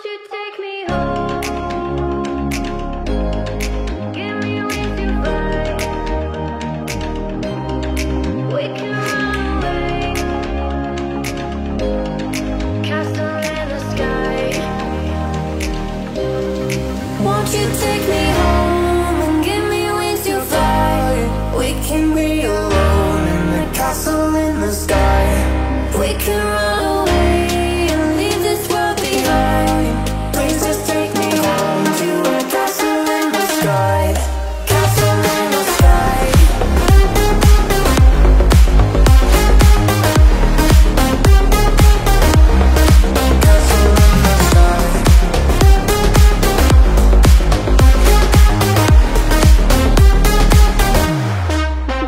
you take me home? Give me with your fire. We can run away. Castle in the sky. Won't you take me home and give me wings to fly? We can be alone in the castle in the sky. We can run away and leave this world behind. Please just take me home to a castle in the sky. Castle in the sky. Castle in the sky.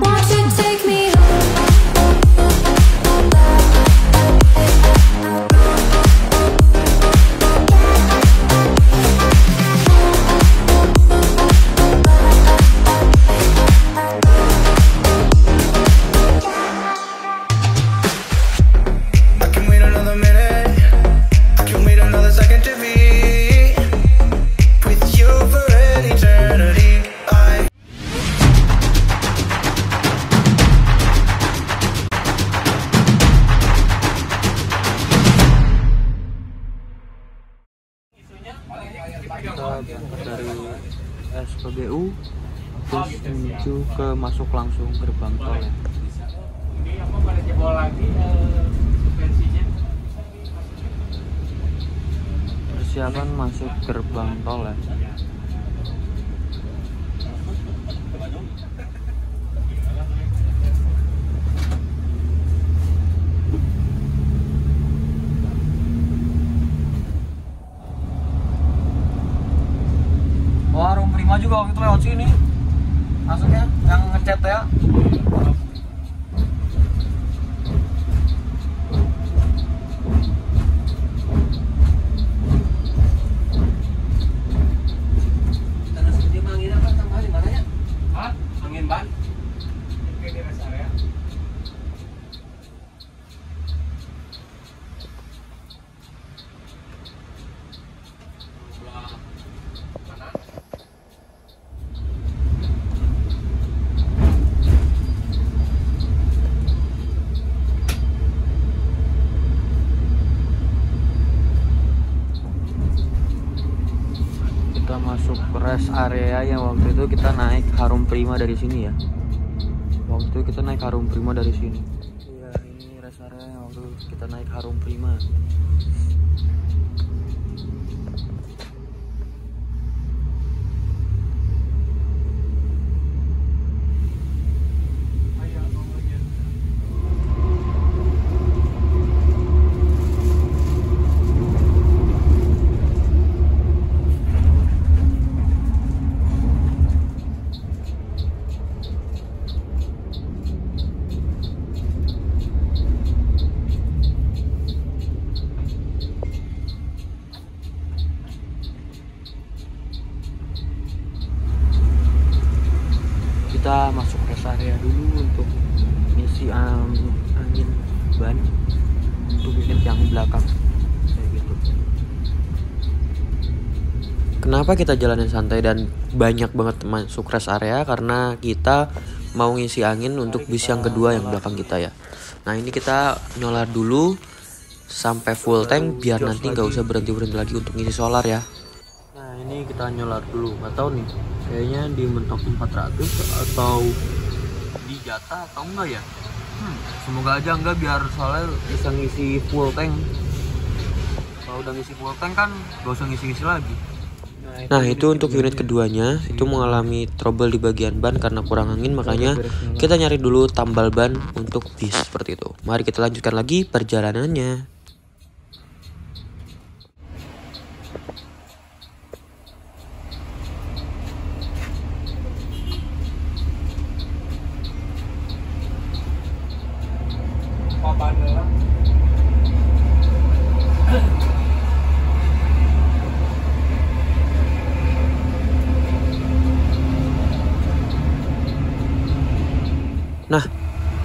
Won't you take me I can wait another minute. I can wait another second to be with you for an eternity. Kita berangkat dari SPBU terus menuju ke masuk langsung gerbang tol ya. Ini apa pada jebol lagi suspensinya. Persiapan masuk gerbang tol ya. Warung Prima juga waktu itu lewat sini masuknya yang ngecat ya. Hah? Angin ban? Oke, di rest area. Sebelah mana? Kita masuk rest area yang waktu itu kita naik Harum Prima dari sini ya. Waktu itu kita naik Harum Prima dari sini. Iya, ini rest area yang waktu kita naik Harum Prima. Kita masuk rest area dulu untuk ngisi angin ban untuk unit yang belakang kayak gitu. Kenapa kita jalanin santai dan banyak banget masuk rest area? Karena kita mau ngisi angin untuk bis yang kedua yang belakang kita ya. Nah ini kita nyolar dulu sampai full tank biar nanti nggak usah berhenti lagi untuk ngisi solar ya. Nah ini kita nyolar dulu, nggak tahu nih kayaknya di mentok 400 atau di jatah atau enggak ya. Semoga aja enggak, biar soalnya bisa ngisi full tank. Kalau udah ngisi full tank kan gak usah ngisi-ngisi lagi. Nah itu untuk unit keduanya itu mengalami trouble di bagian ban karena kurang angin, makanya kita nyari dulu tambal ban untuk bis seperti itu. Mari kita lanjutkan lagi perjalanannya.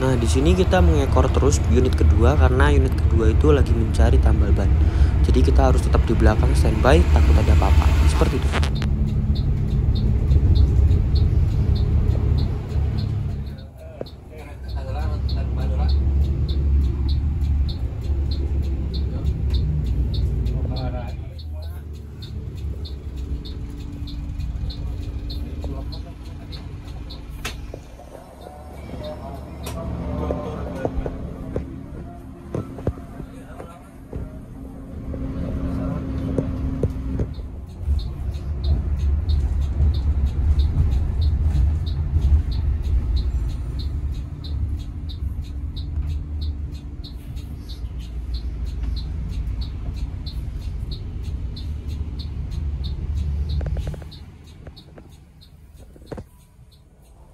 Nah di sini kita mengekor terus unit kedua karena unit kedua itu lagi mencari tambal ban. Jadi kita harus tetap di belakang standby, takut ada apa-apa. Seperti itu.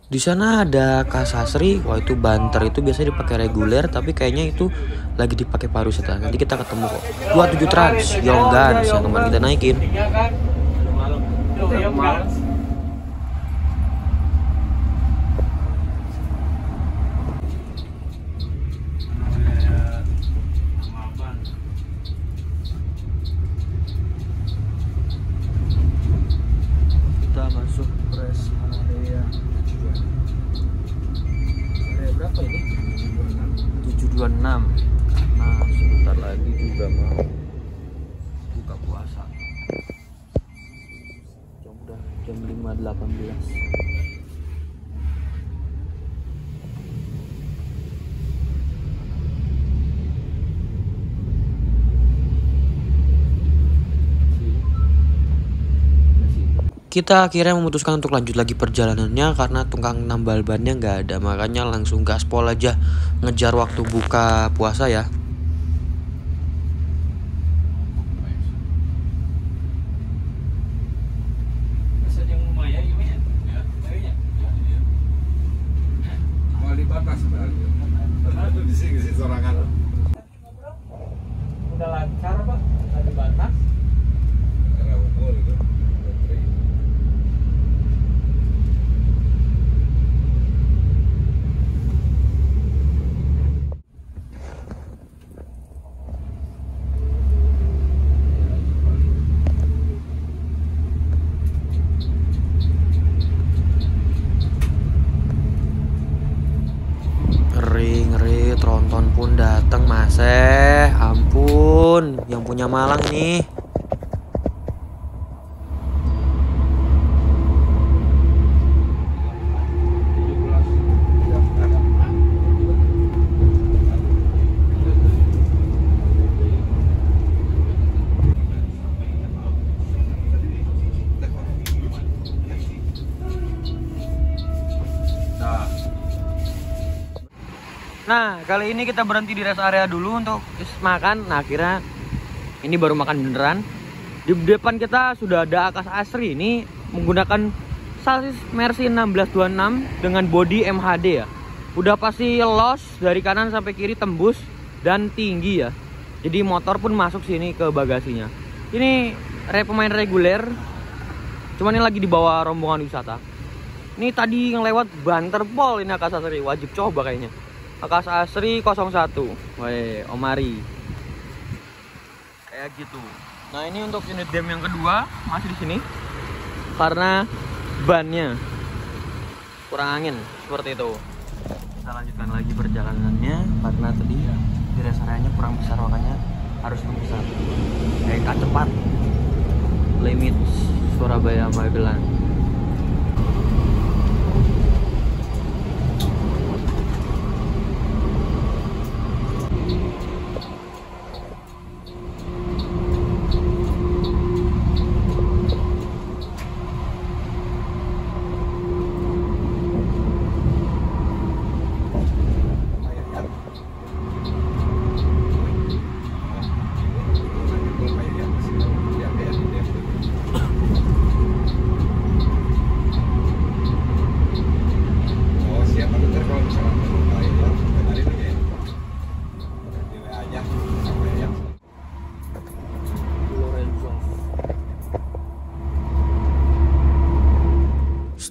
Di sana ada Kasasri, wah itu banter itu biasanya dipakai reguler, tapi kayaknya itu lagi dipakai pariwisata. Nanti kita ketemu kok. 27 Trans, Young Guns yang kemarin kita naikin. Kita masuk rest area. Berapa ini? 726. Nah, sebentar lagi juga mau buka puasa. Udah jam 5.18. Kita akhirnya memutuskan untuk lanjut lagi perjalanannya karena tukang nambal bannya nggak ada, makanya langsung gaspol aja ngejar waktu buka puasa ya. Udah lancar Pak, ada batas. Ngeri, tronton pun datang mas. Ampun, yang punya Malang nih. Nah, kali ini kita berhenti di rest area dulu untuk makan. Nah, akhirnya ini baru makan beneran. Di depan kita sudah ada Akas Asri. Ini menggunakan sasis Mercy 1626 dengan body MHD ya. Udah pasti los dari kanan sampai kiri tembus dan tinggi ya. Jadi motor pun masuk sini ke bagasinya. Ini pemain reguler. Cuman ini lagi dibawa rombongan wisata. Ini tadi yang lewat banter pol ini Akas Asri. Wajib coba kayaknya. Akas Asri 01. Woi, Omari. Kayak gitu. Nah, ini untuk unit dam yang kedua masih di sini. Karena bannya kurang angin seperti itu. Kita lanjutkan lagi perjalanannya karena tadi di rest area-nya kurang besar, makanya harus membesar. Kayak cepat. Limit Surabaya Magelang.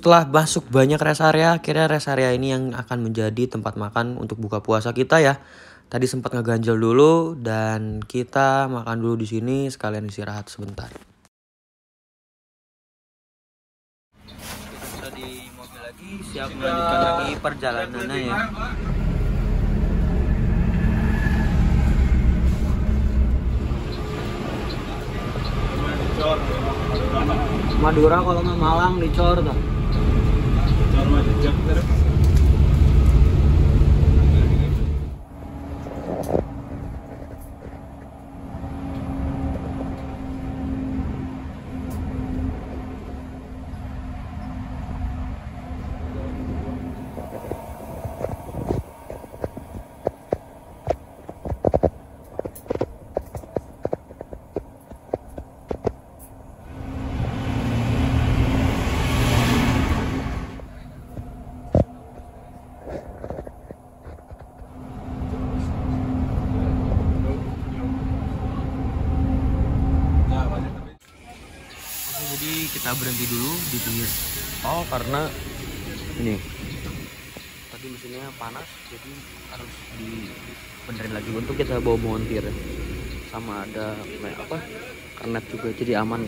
Setelah masuk banyak rest area, akhirnya rest area ini yang akan menjadi tempat makan untuk buka puasa kita ya. Tadi sempat ngeganjel dulu dan kita makan dulu di sini sekalian istirahat sebentar. Kita sudah di mobil lagi, siap melanjutkan lagi perjalanannya ya. Madura kalau nggak Malang dicor dah. Jadi kita berhenti dulu di pinggir tol karena ini tadi mesinnya panas, jadi harus dibenerin lagi. Untuk kita bawa montir sama ada kayak apa karnet juga, jadi aman.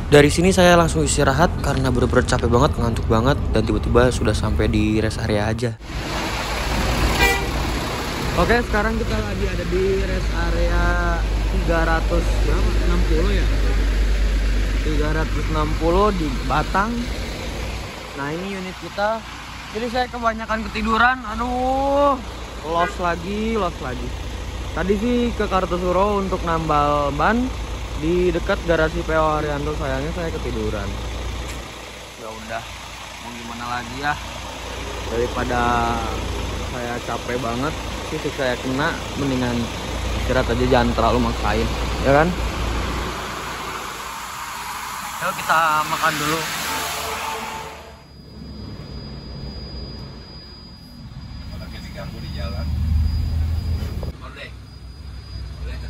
Dari sini saya langsung istirahat karena bener-bener capek banget, ngantuk banget, dan tiba-tiba sudah sampai di rest area aja. Oke, sekarang kita lagi ada di rest area 360 ya. 360 di Batang. Nah, ini unit kita. Jadi saya kebanyakan ketiduran. Aduh, los lagi. Tadi sih ke Kartosuro untuk nambal ban. Di dekat garasi PO Haryanto, sayangnya saya ketiduran. Ya udah, mau gimana lagi ya, daripada saya capek banget, fisik saya kena, mendingan istirahat aja, jangan terlalu maksain, ya kan? Yuk kita makan dulu.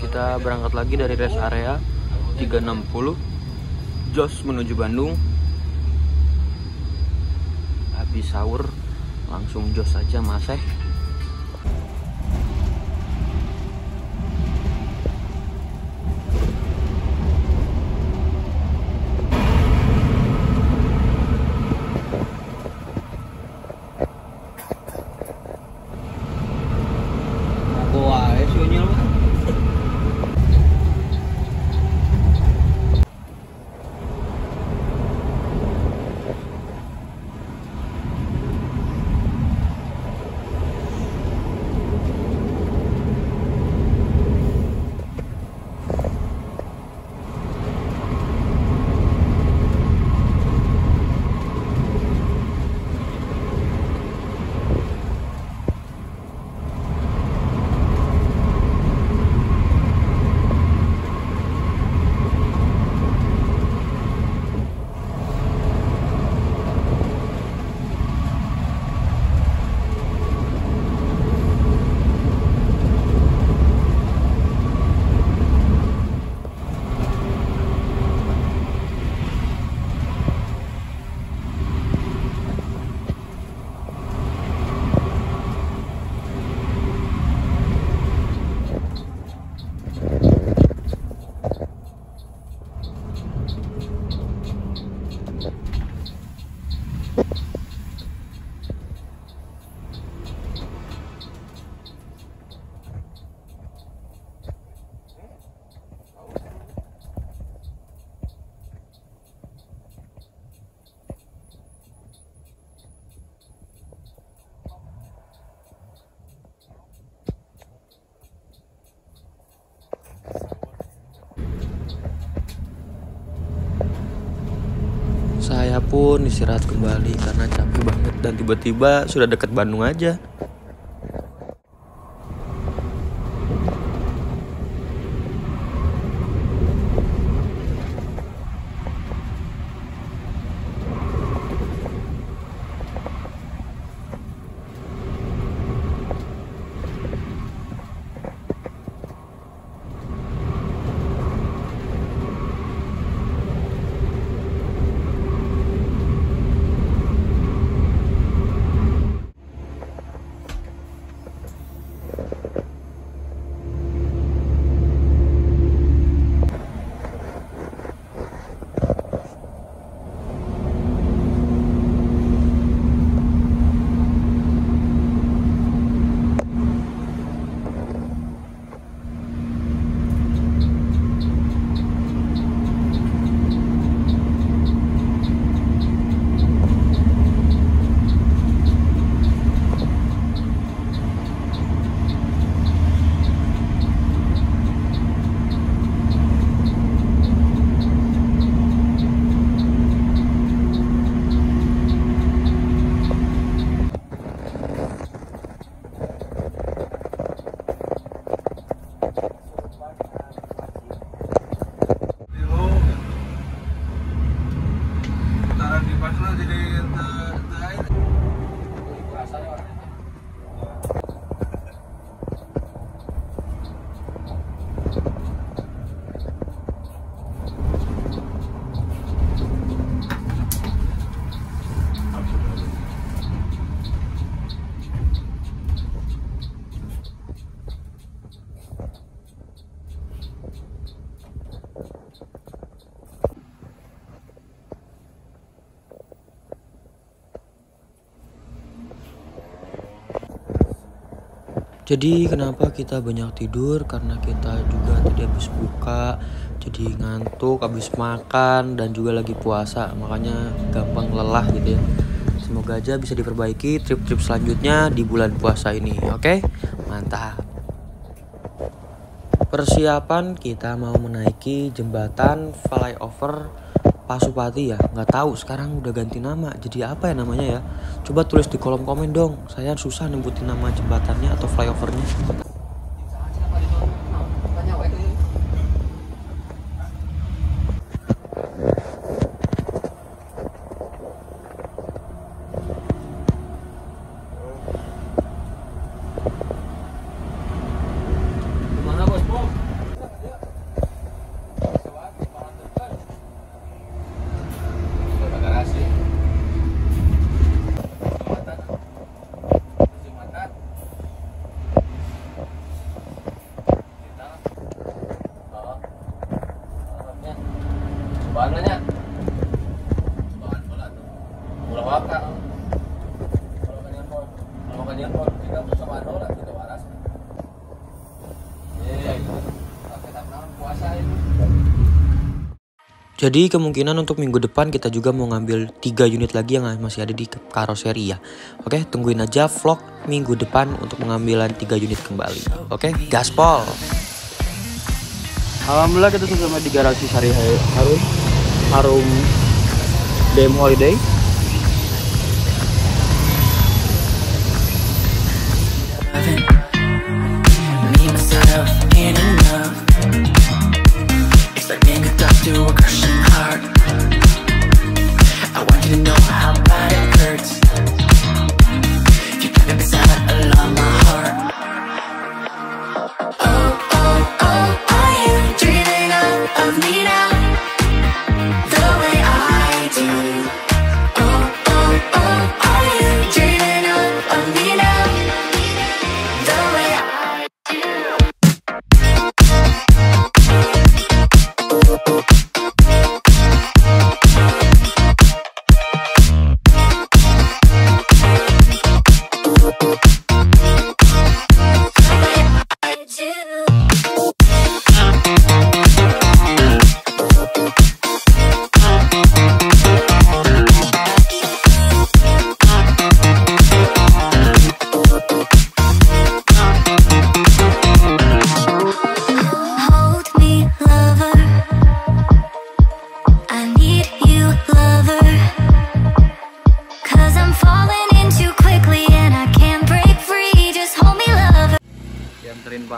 Kita berangkat lagi dari rest area 360 Jos menuju Bandung. Habis sahur langsung Jos aja Mas. pun istirahat kembali karena capek banget dan tiba-tiba sudah deket Bandung aja. Jadi kenapa kita banyak tidur? Karena kita juga tadi habis buka, jadi ngantuk, habis makan dan juga lagi puasa, makanya gampang lelah gitu ya. Semoga aja bisa diperbaiki trip-trip selanjutnya di bulan puasa ini. Oke, mantap. Persiapan kita mau menaiki jembatan flyover Pasupati ya. Nggak tahu sekarang udah ganti nama. Jadi apa ya namanya ya? Coba tulis di kolom komen dong. Saya susah nyebutin nama jembatannya atau flyovernya. Bahannya bahan bola tuh bola wakar kalau kalian mau kita sama bola kita waras kita menawan puasa itu. Jadi kemungkinan untuk minggu depan kita juga mau ngambil 3 unit lagi yang masih ada di karoseri ya. Oke, tungguin aja vlog minggu depan untuk pengambilan 3 unit kembali. Oke, gaspol. Alhamdulillah kita sudah sampai di garasi Sari Harum Dem Holiday.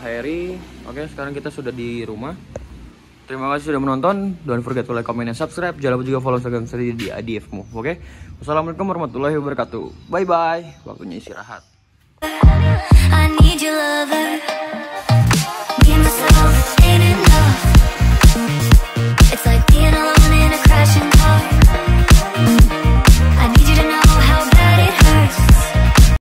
Pak Heri. Oke, sekarang kita sudah di rumah. Terima kasih sudah menonton. Don't forget to like, comment, and subscribe. Jangan lupa juga follow Instagram saya di ADF Move. Oke. Wassalamualaikum warahmatullahi wabarakatuh. Bye bye. Waktunya istirahat. I need